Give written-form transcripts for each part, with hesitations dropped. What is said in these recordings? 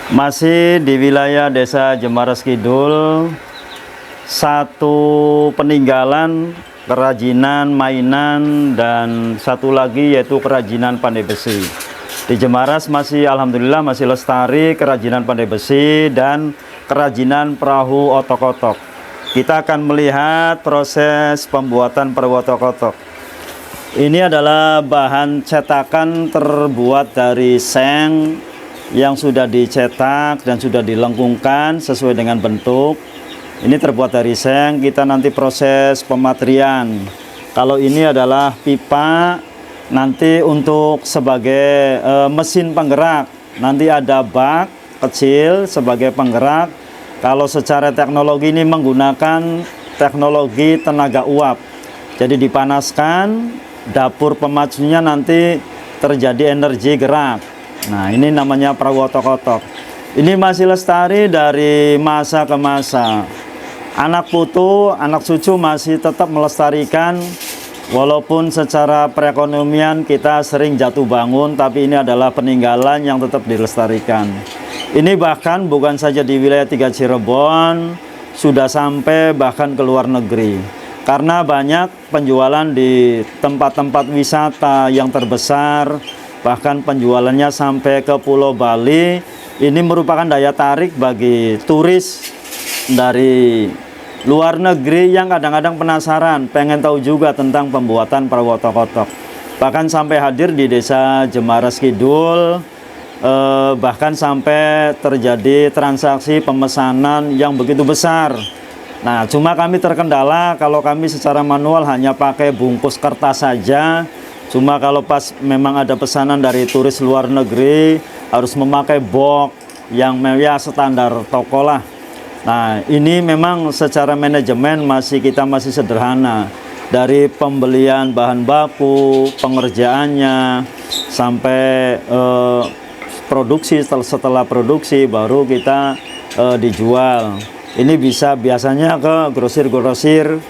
Masih di wilayah Desa Jemaras Kidul, satu peninggalan kerajinan mainan dan satu lagi yaitu kerajinan pandai besi. Di Jemaras masih alhamdulillah masih lestari kerajinan pandai besi dan kerajinan perahu otok-otok. Kita akan melihat proses pembuatan perahu otok-otok. Ini adalah bahan cetakan terbuat dari seng yang sudah dicetak dan sudah dilengkungkan sesuai dengan bentuk. Ini terbuat dari seng. Kita nanti proses pematrian. Kalau ini adalah pipa, nanti untuk sebagai mesin penggerak, nanti ada bak kecil sebagai penggerak. Kalau secara teknologi ini menggunakan teknologi tenaga uap, jadi dipanaskan, dapur pemacunya nanti terjadi energi gerak. Nah, ini namanya perahu otok-otok. Ini masih lestari dari masa ke masa. Anak putu, anak cucu masih tetap melestarikan. Walaupun secara perekonomian kita sering jatuh bangun, tapi ini adalah peninggalan yang tetap dilestarikan. Ini bahkan bukan saja di wilayah 3 Cirebon, sudah sampai bahkan ke luar negeri. Karena banyak penjualan di tempat-tempat wisata yang terbesar, bahkan penjualannya sampai ke Pulau Bali. Ini merupakan daya tarik bagi turis dari luar negeri yang kadang-kadang penasaran, pengen tahu juga tentang pembuatan perahu otok-otok. Bahkan sampai hadir di Desa Jemaras Kidul, bahkan sampai terjadi transaksi pemesanan yang begitu besar. Nah, cuma kami terkendala kalau kami secara manual hanya pakai bungkus kertas saja. Cuma kalau pas memang ada pesanan dari turis luar negeri harus memakai box yang ya standar toko lah. Nah, ini memang secara manajemen kita masih sederhana. Dari pembelian bahan baku, pengerjaannya, sampai produksi, setelah produksi baru kita dijual. Ini biasanya ke grosir-grosir,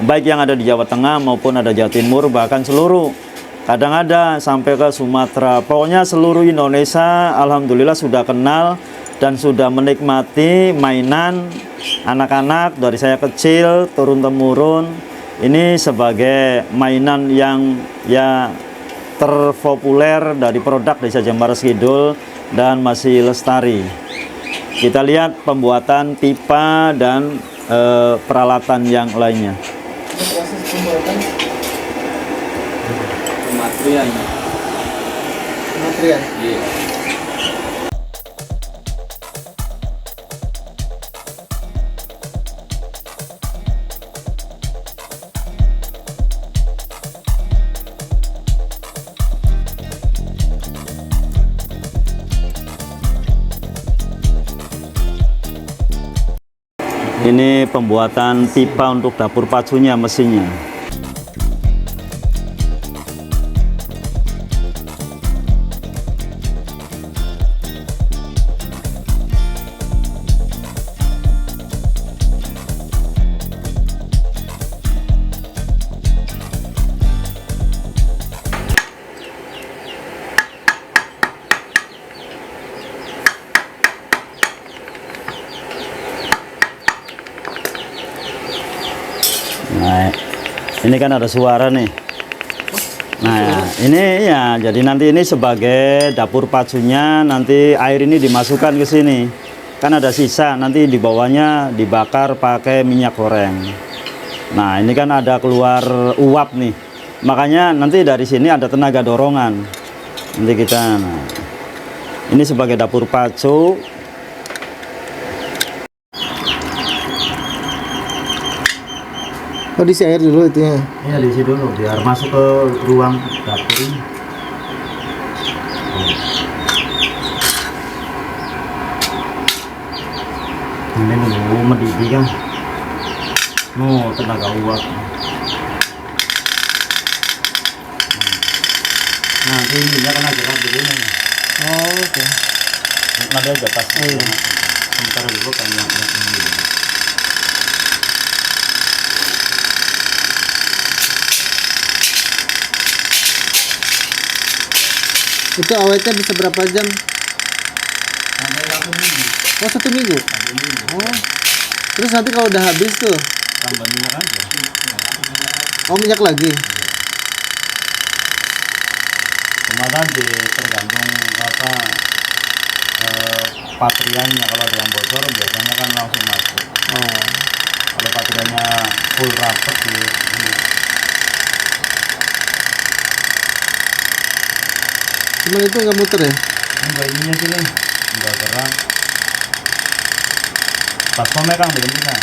baik yang ada di Jawa Tengah maupun ada Jawa Timur, bahkan seluruh. Kadang ada sampai ke Sumatera. Pokoknya seluruh Indonesia alhamdulillah sudah kenal dan sudah menikmati mainan anak-anak dari saya kecil turun-temurun. Ini sebagai mainan yang ya terpopuler dari produk Desa Jemaras Kidul dan masih lestari. Kita lihat pembuatan pipa dan peralatan yang lainnya. Proses pembuatan pematrian. Iya. Ini pembuatan pipa untuk dapur pacunya, mesinnya. Nah, ini kan ada suara nih. Nah, ini ya, jadi nanti ini sebagai dapur pacunya, nanti air ini dimasukkan ke sini. Kan ada sisa, nanti di bawahnya dibakar pakai minyak goreng. Nah, ini kan ada keluar uap nih. Makanya nanti dari sini ada tenaga dorongan. Nanti kita, nah, ini sebagai dapur pacu. Oh, diisi air dulu itu ya? Iya, diisi dulu biar masuk ke ruang dapur ini. Ini nunggu mendidih kan. Oh, tenaga uap. Nanti minyak kan agak begini. Oh, oke. Nanti aja pas. Sementara dulu kan yang ini. Itu awetnya bisa berapa jam? Sampai 1 minggu. Oh, 1 minggu. 1 minggu. Oh. Terus nanti kalau udah habis tuh, Tambah minyak aja. oh minyak lagi. Cuma tadi tergantung apa patriannya. Kalau ada yang bocor biasanya kan langsung masuk. Oh. Kalau patriannya full rapet di ini. Cuman itu nggak muter ya? Enggak ininya sih nih, enggak gerak. Baskomnya kan berhentikan.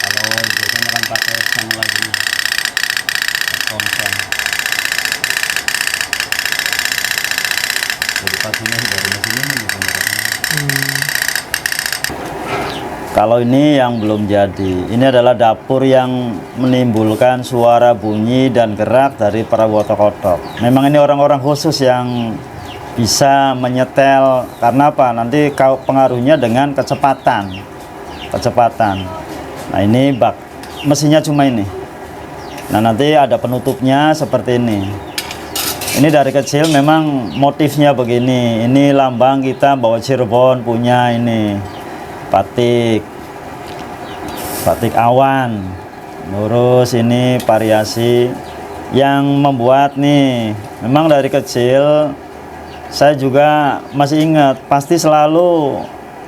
Kalau biasanya kan pakai sang lagi, tongseng. Jadi pas ini dari mesin ini sebenarnya. Kalau ini yang belum jadi, ini adalah dapur yang menimbulkan suara bunyi dan gerak dari para wotok-wotok. Memang ini orang-orang khusus yang bisa menyetel, karena apa? Nanti pengaruhnya dengan kecepatan. Nah ini bak, mesinnya cuma ini. Nah nanti ada penutupnya seperti ini. Ini dari kecil memang motifnya begini. Ini lambang kita bahwa Cirebon punya ini batik awan. Terus ini variasi yang membuat nih, memang dari kecil saya juga masih ingat, pasti selalu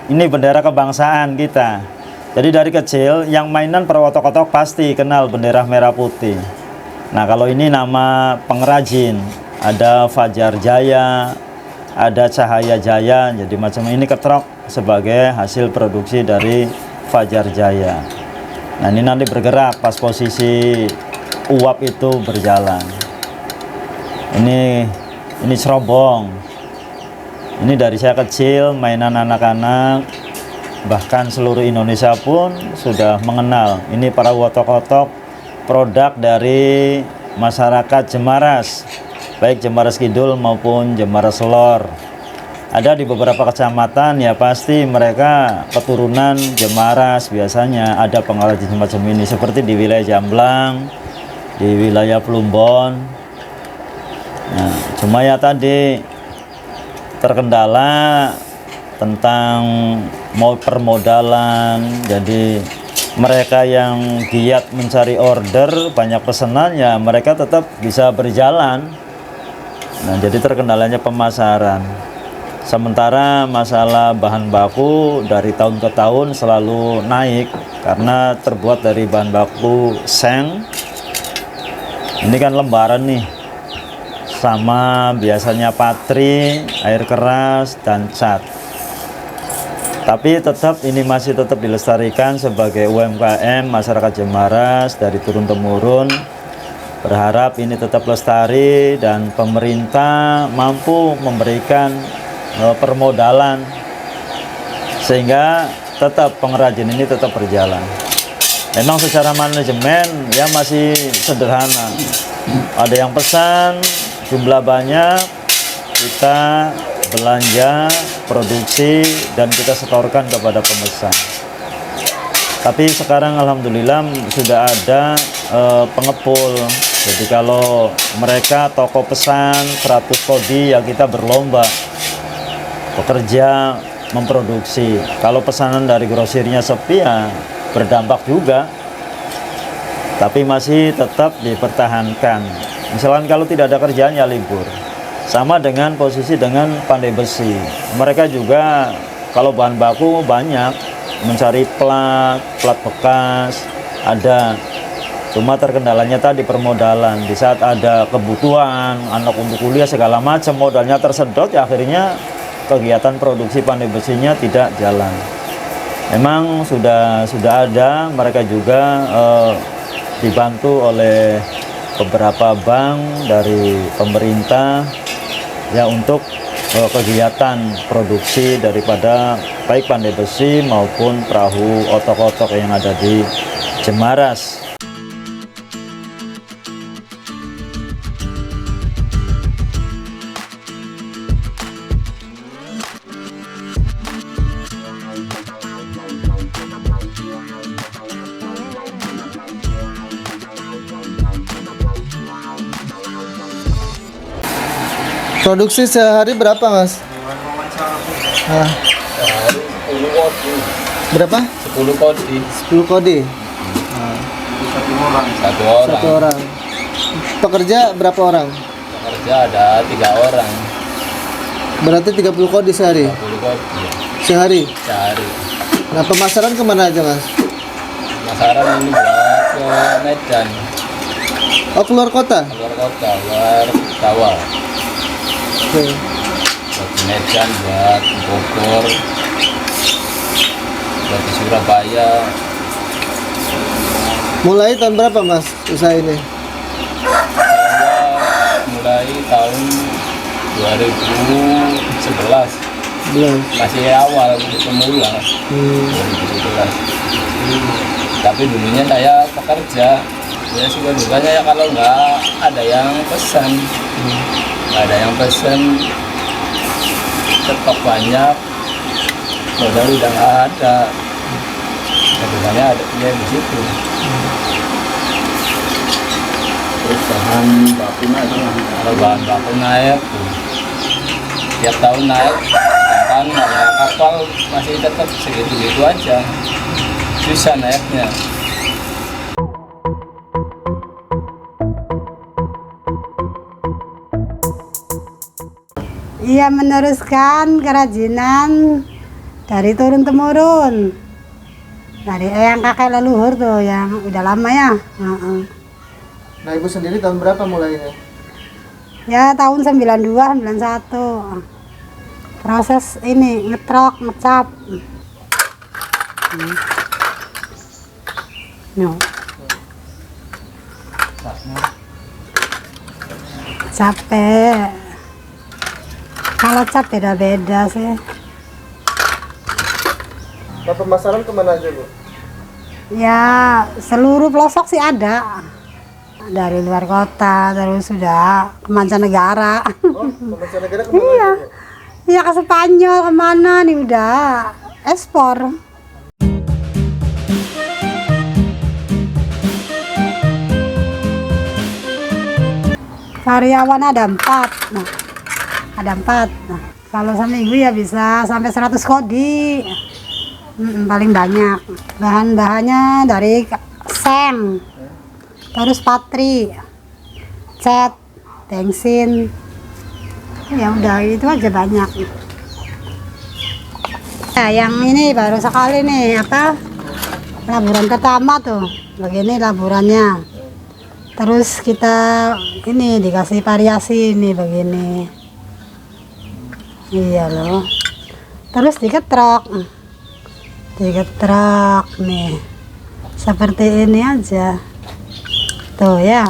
ini bendera kebangsaan kita. Jadi dari kecil yang mainan perwotok-wotok pasti kenal bendera merah putih. Nah kalau ini nama pengrajin, ada Fajar Jaya, ada Cahaya Jaya, jadi macam ini ketrok sebagai hasil produksi dari Fajar Jaya. Nah ini nanti bergerak pas posisi uap itu berjalan. Ini cerobong. Ini dari saya kecil mainan anak-anak, bahkan seluruh Indonesia pun sudah mengenal. Ini para wotok-wotok produk dari masyarakat Jemaras, baik Jemaras Kidul maupun Jemaras Lor. Ada di beberapa kecamatan ya pasti mereka keturunan Jemaras, biasanya ada pengrajin semacam ini, seperti di wilayah Jamblang, di wilayah Plumbon. Nah, cuma ya tadi terkendala tentang permodalan, jadi mereka yang giat mencari order, banyak pesanan, ya mereka tetap bisa berjalan. Nah jadi terkendalanya pemasaran. Sementara masalah bahan baku dari tahun ke tahun selalu naik karena terbuat dari bahan baku seng. Ini kan lembaran nih, sama biasanya patri, air keras, dan cat. Tapi tetap ini masih tetap dilestarikan sebagai UMKM masyarakat Jemaras dari turun temurun. Berharap ini tetap lestari dan pemerintah mampu memberikan permodalan sehingga tetap pengrajin ini tetap berjalan. Memang secara manajemen ya masih sederhana. Ada yang pesan jumlah banyak, kita belanja, produksi, dan kita setorkan kepada pemesan. Tapi sekarang alhamdulillah sudah ada pengepul. Jadi kalau mereka toko pesan 100 kodi, ya kita berlomba bekerja memproduksi. Kalau pesanan dari grosirnya sepi ya berdampak juga, tapi masih tetap dipertahankan. Misalkan kalau tidak ada kerjaan ya libur. Sama dengan posisi dengan Pandai Besi, mereka juga kalau bahan baku banyak, mencari plat bekas ada, cuma terkendalanya tadi permodalan. Di saat ada kebutuhan anak untuk kuliah segala macam, modalnya tersedot, ya akhirnya kegiatan produksi Pandai Besinya tidak jalan. Memang sudah ada, mereka juga dibantu oleh beberapa bank dari pemerintah ya untuk kegiatan produksi daripada baik Pandai Besi maupun perahu otok-otok yang ada di Jemaras. Produksi sehari berapa, Mas? Ah, Sehari 10 kodi. berapa? 10 kodi. 10 kode. Satu orang. Satu orang. Pekerja berapa orang? Pekerja ada 3 orang. Berarti 30 kode sehari. 30 kodi. Sehari. Sehari. Nah, pemasaran kemana aja, Mas? Pemasaran ini buat ke Medan, Oh, keluar kota? keluar kota, luar Jawa. Oke. Buat di Medan, buat di Bogor, buat di Surabaya. Mulai tahun berapa, Mas, usaha ini? Saya mulai tahun 2011. Belum. Masih awal pemula. 2011. Tapi dulunya saya pekerja. Ya suka dukanya ya kalau nggak ada yang pesan, nggak ada yang pesan, stok banyak, modal udah nggak ada. Dukanya ada ya di situ. Terus bahan baku naik, kalau bahan baku naik tuh, tiap tahun naik, kan ada kapal masih tetap segitu-gitu aja, susah naiknya. Iya, meneruskan kerajinan dari turun-temurun. Dari yang kakek leluhur tuh, yang udah lama ya. Nah, Ibu sendiri tahun berapa mulainya? Ya, tahun 92, 91. Proses ini, ngetrok, ngecap. No. Capek. Kalau cap beda-beda sih. Nah, pemasaran kemana aja, Bu? Ya, seluruh pelosok sih ada. Dari luar kota, terus sudah ke mancanegara. Oh, mancanegara kemana Iya. aja, Bu? Ya ke Spanyol, kemana nih udah ekspor. Karyawan ada 4. Nah, ada 4. Nah, kalau seminggu ya bisa sampai 100 kodi. Paling banyak. Bahan-bahannya dari seng, terus patri, cat, bensin. Ya udah itu aja banyak. Nah, yang ini baru sekali nih apa? Laburan pertama tuh. Begini laburannya. Terus kita ini dikasih variasi ini begini. Iya loh. Terus diketrok. Diketrok nih. Seperti ini aja. Tuh ya.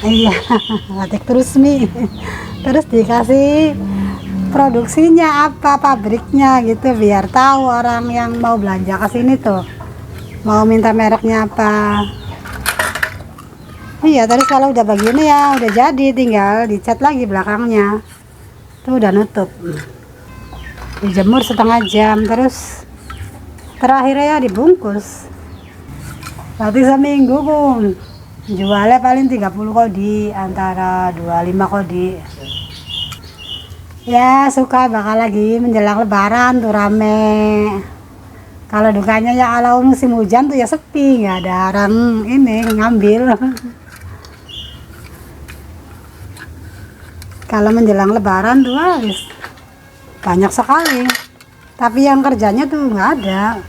Iya, batik terus nih. Terus dikasih produksinya apa, pabriknya gitu biar tahu orang yang mau belanja ke sini tuh mau minta mereknya apa. Iya, terus kalau udah begini ya udah jadi, tinggal dicat lagi belakangnya. Tuh udah nutup. Dijemur setengah jam, terus terakhirnya dibungkus. Berarti seminggu pun jualnya paling 30 kodi, antara 25 kodi. Ya suka bakal lagi menjelang lebaran tuh rame. Kalau dukanya ya kalau musim hujan tuh ya sepi, nggak ada orang ini ngambil. Kalau menjelang lebaran tuh habis banyak sekali, tapi yang kerjanya tuh nggak ada.